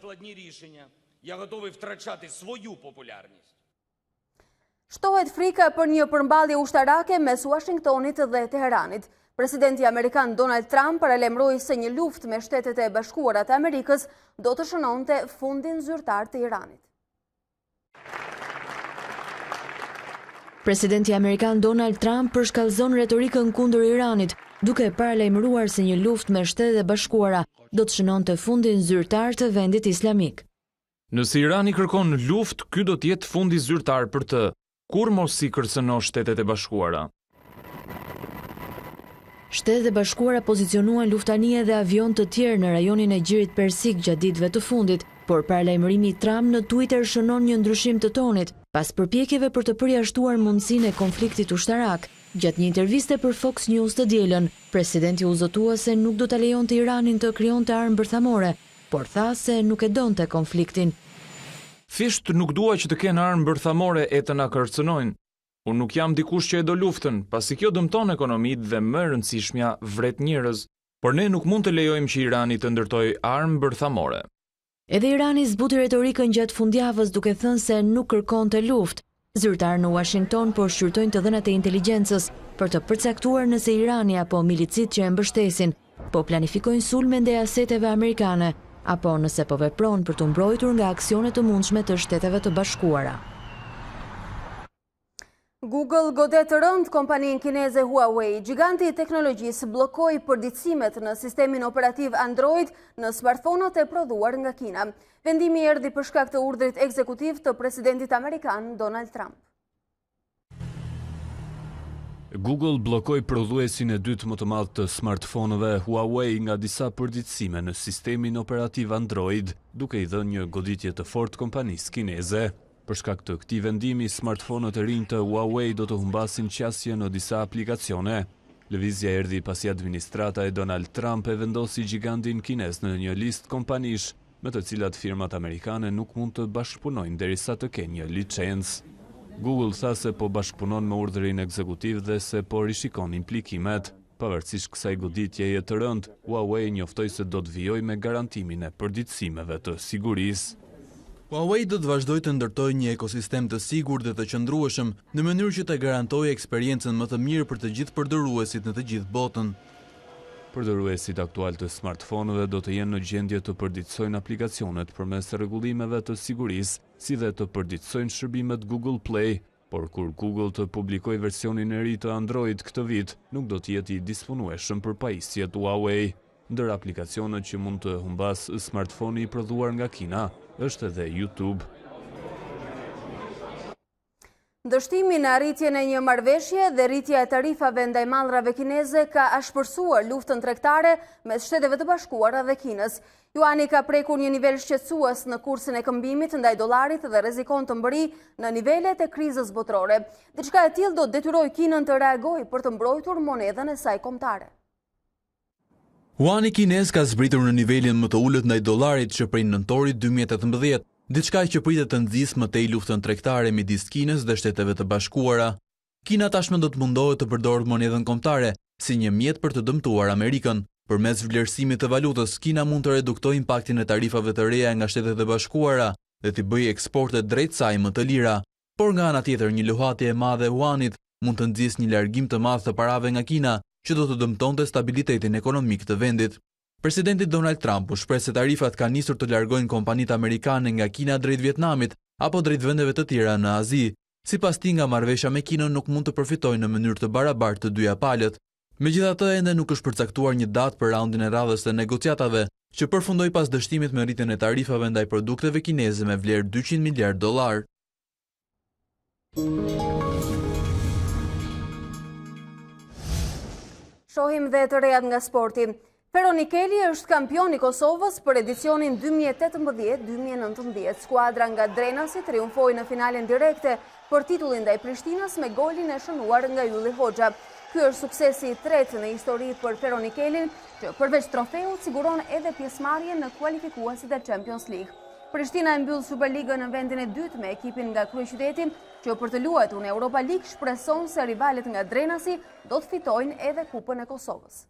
Shtohet frika për një përmballje ushtarake mes Washingtonit dhe Teheranit. Presidenti Amerikan Donald Trump paralajmëroi se një luftë me Shtetet e Bashkuara të Amerikës do të shënonte fundin zyrtar të Iranit. Presidenti Amerikan Donald Trump përshkallëzon retorikën kundër Iranit, duke paralajmëruar se një luftë me Shtetet e Bashkuara do të shënonte fundin zyrtar të vendit islamik. Nëse Irani kërkon luftë, ky do të jetë fundi zyrtar për të, kur mos si kërcëno Shtetet e Bashkuara. Shtetet e Bashkuara pozicionuan luftanie dhe avion të tjerë në rajonin e Gjirit Persik gjatë ditëve të fundit, por paralajmërimi i Trump në Twitter shënon një ndryshim të tonit, pas përpjekjeve për të përjashtuar mundësinë e konfliktit ushtarak. Gjatë një interviste për Fox News të dielën, presidenti u zotua se nuk do ta lejonte Iranin të krijonte armë bërthamore, por tha se nuk e donte konfliktin. Thjesht nuk dua që të kenë armë bërthamore e të na kërcënojnë. Unë nuk jam dikush që e do luftën, pasi kjo dëmton ekonomitë dhe më e rëndësishmja vret njerëz, por ne nuk mund të lejojmë që Irani të ndërtojë armë bërthamore. Edhe Irani zbuti retorikën gjatë fundjavës duke thënë se nuk kërkonte luftë. Zyrtarë në Washington po shqyrtojnë të dhënat e inteligjencës për të përcaktuar nëse Irani apo milicit që e mbështesin po planifikojnë sulme ndaj aseteve amerikane, apo nëse po vepron për të mbrojtur nga aksionet të mundshme të Shteteve të Bashkuara. Google godet rënd kompaninë kineze Huawei. Giganti i teknologjisë bllokoi përditësimet në sistemin operativ Android në smartphonët e prodhuar nga Kina. Vendimi erdhi për shkak të urdhrit ekzekutiv të presidentit amerikan Donald Trump. Google bllokoi prodhuesin e dytë më të madh të smartphonëve Huawei nga disa përditësime në sistemin operativ Android, duke i dhënë një goditje të fortë kompanisë kineze. Për shkak të këtij vendimi, smartphonët e rinj të Huawei do të humbasin qasje në disa aplikacione. Lëvizja erdhi pasi administrata e Donald Trump e vendosi gigantin kinez në një listë kompanish, me të cilat firmat amerikane nuk mund të bashkëpunojnë derisa të kenë një licencë. Google tha se po bashkëpunon me urdhrin ekzekutiv dhe se po rishikon implikimet. Pavarësisht kësaj goditjeje të rëndë, Huawei njoftoi se do të vijojë me garantimin e përditësimeve të sigurisë. Huawei do të vazhdojë të ndërtojë një ekosistem të sigurt dhe të qëndrueshëm në mënyrë që të garantojë eksperiencën më të mirë për të gjithë përdorësit në të gjithë botën. Përdorësit aktual të smartphonëve do të jenë në gjendje të përditësojnë aplikacionet përmes rregullimeve të sigurisë, si dhe të përditësojnë shërbimet Google Play, por kur Google të publikojë versionin e ri të Android këtë vit, nuk do të jetë i disponueshëm për pajisjet Huawei. Ndër aplikacionet që mund të humbas smartphone i prodhuar nga Kina është edhe YouTube. Dështimi në arritjen e një marrëveshje dhe rritja e tarifave ndaj mallrave kineze ka ashpërsuar luftën tregtare mes Shteteve të Bashkuara dhe Kinës. Juani ka prekur një nivel shqetësues në kursin e këmbimit ndaj dollarit dhe rrezikon të mbërrijë në nivelet e krizës botërore. Diçka e tillë do të detyrojë Kinën të reagojë për të mbrojtur monedhën e saj kombëtare. Juani kinez ka zbritur në nivelin më të ulët ndaj dollarit që prej nëntorit 2018, diçka që pritet të nxjisë më tej luftën tregtare midis Kinës dhe Shteteve të Bashkuara. Kina tashmë do të mundohet të përdorë monedhën kombëtare si një mjet për të dëmtuar Amerikën. Përmes vlerësimit të valutës, Kina mund të reduktojë impaktin e tarifave të reja nga Shtetet e Bashkuara dhe të bëjë eksportet drejt saj më të lira. Por nga ana tjetër, një luhatje e madhe e juanit mund të nxjisë një largim të madh të parave nga Kina, që do të dëmtonte stabilitetin ekonomik të vendit. Presidenti Donald Trump u shpreh se tarifat kanë nisur të largojnë kompanitë amerikane nga Kina drejt Vietnamit apo drejt vendeve të tjera në Azi. Sipas tij, nga marrëveshja me Kinën nuk mund të përfitojnë në mënyrë të barabartë të dyja palët. Megjithatë, ende nuk është përcaktuar një datë për raundin e radhës të negociatave, që përfundoi pas dështimit me rritjen e tarifave ndaj produkteve kineze me vlerë $200 miliardë. Shohim dhe të rejat nga sporti. Feronikeli është kampion i Kosovës për edicionin 2018-2019. Skuadra nga Drenasi triumfoi në finalen direkte për titullin ndaj Prishtinës me golin e shënuar nga Ylli Hoxha. Ky është suksesi i tretë në histori për Feronikelin, që përveç trofeut siguron edhe pjesëmarrje në kualifikuesit e Champions League. Prishtina e mbyll Superligën në vendin e dytë me ekipin nga kryeqyteti, që për të luajtur në Europa League shpreson se rivalet nga Drenasi do të fitojnë edhe Kupën e Kosovës.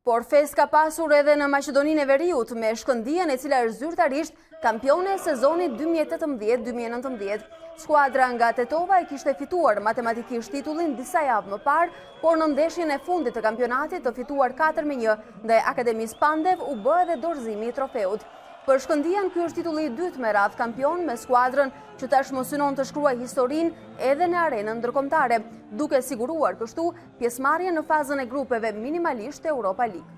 Por fest ka pasur edhe në Maqedoninë e Veriut me Shkëndijën, e cila është zyrtarisht kampione e sezonit 2018-2019. Skuadra nga Tetova e kishte fituar matematikisht titullin disa javë më parë, por në ndeshjen e fundit të kampionatit të fituar 4-1 ndaj Akademisë Pandev u bë edhe dorëzimi i trofeut. Për Shkëndijën, ky është titulli i dytë me radhë kampion me skuadrën që tashmë synon të shkruajë historinë edhe në arenën ndërkombëtare, duke siguruar kështu pjesëmarrje në fazën e grupeve minimalisht e Europa League.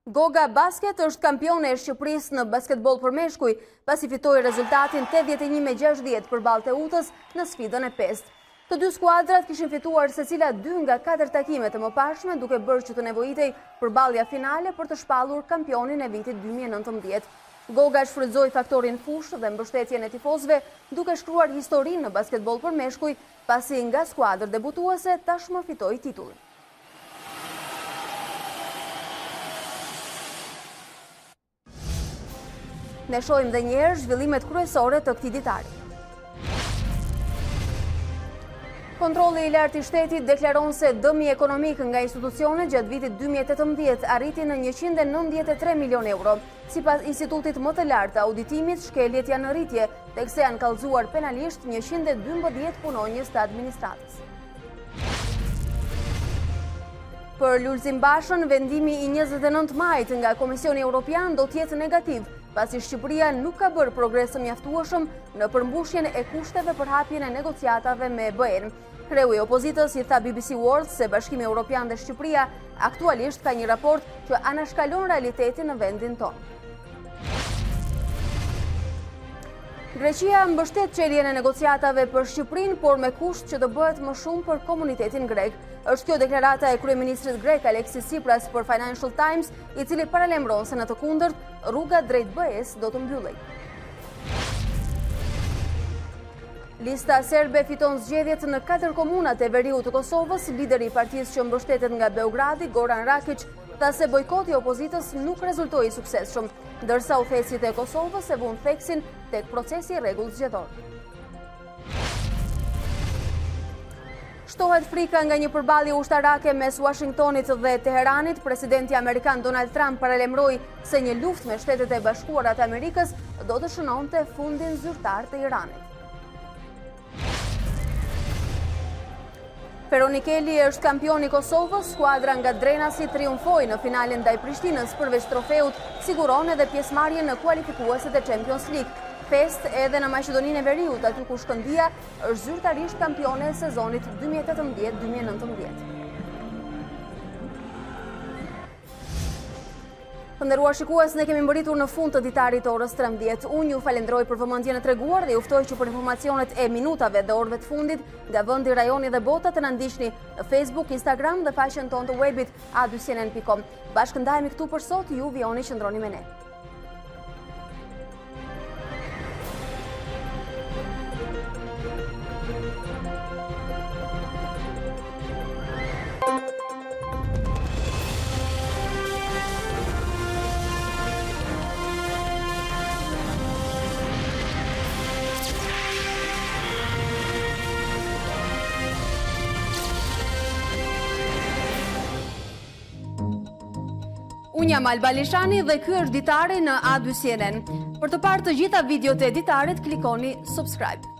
Goga Basket është kampione e Shqipërisë në basketbol për meshkuj, pasi fitoi rezultatin 81-60 përballë Teutës në sfidën e 5. Të dy skuadrat kishin fituar secila 2 nga 4 takimet e mëparshme, duke bërë që të nevojitej përballja finale për të shpallur kampionin e vitit 2019. Goga shfrytëzoi faktorin fushë dhe mbështetjen e tifozëve, duke shkruar historinë në basketbol për meshkuj, pasi nga skuadrë debutuese tashmë fitoi titullin. Ne shohim dhe njëherë zhvillimet kryesore të këtij ditari. Kontrolli i lartë i shtetit deklaron se dëmi ekonomik nga institucionet gjatë vitit 2018 arriti në 193 milion euro. Sipas institutit më të lartë të auditimit, shkeljet janë në rritje, tekse janë kallëzuar penalisht 112 punonjës të administratës. Për Lulzim Bashën, vendimi i 29 majit nga Komisioni Evropian do të jetë negativ, pasi Shqipëria nuk ka bërë progres të mjaftueshëm në përmbushjen e kushteve për hapjen e negociatave me BE-n. Kreu i opozitës i tha BBC World se Bashkimi Evropian dhe Shqipëria aktualisht ka një raport që anashkalon realitetin në vendin tonë. Greqia mbështet çeljen e negociatave për Shqipërinë, por me kusht që të bëhet më shumë për komunitetin grek. Është kjo deklarata e kryeministrit grek Alexis Tsipras për Financial Times, i cili paralajmëron se në të kundërt rruga drejt BE-s do të mbyllej. Lista serbe fiton zgjedhjet në 4 komunat e veriut të Kosovës. Lideri i partisë që mbështetet nga Beogradi, Goran Rakić, tha se bojkoti i opozitës nuk rezultoi suksesshëm, ndërsa udhëheqësit e Kosovës e vënë theksin tek procesi i rregull zgjedhor. Shtohet frika nga një përballje ushtarake mes Washingtonit dhe Teheranit. Presidenti amerikan Donald Trump paralajmëroi se një luftë me Shtetet e Bashkuara të Amerikës do të shënonte fundin zyrtar të Iranit. Feronikeli është kampion i Kosovës, skuadra nga Drenasi triumfoi në finalen ndaj Prishtinës, përveç trofeut siguron edhe pjesëmarrjen në kualifikuesit e Champions League. Fest edhe në Maqedoninë e Veriut, aty ku Shkëndija është zyrtarisht kampione e sezonit 2018-2019. Të nderuar shikues, ne kemi mbërritur në fund të ditarit të orës 13. Unë ju falenderoj për vëmendjen e treguar dhe ju ftoj që për informacionet e minutave dhe orëve të fundit nga vendi, rajoni dhe bota të na ndiqni në Facebook, Instagram dhe faqen tonë të webit a2cnn.com. Bashkë ndajemi këtu për sot, ju vijoni qëndroni me ne. Unë jam Alba Lishani dhe ky është Ditari në A2CNN. Për të parë të gjitha videot e Ditarit, klikoni subscribe.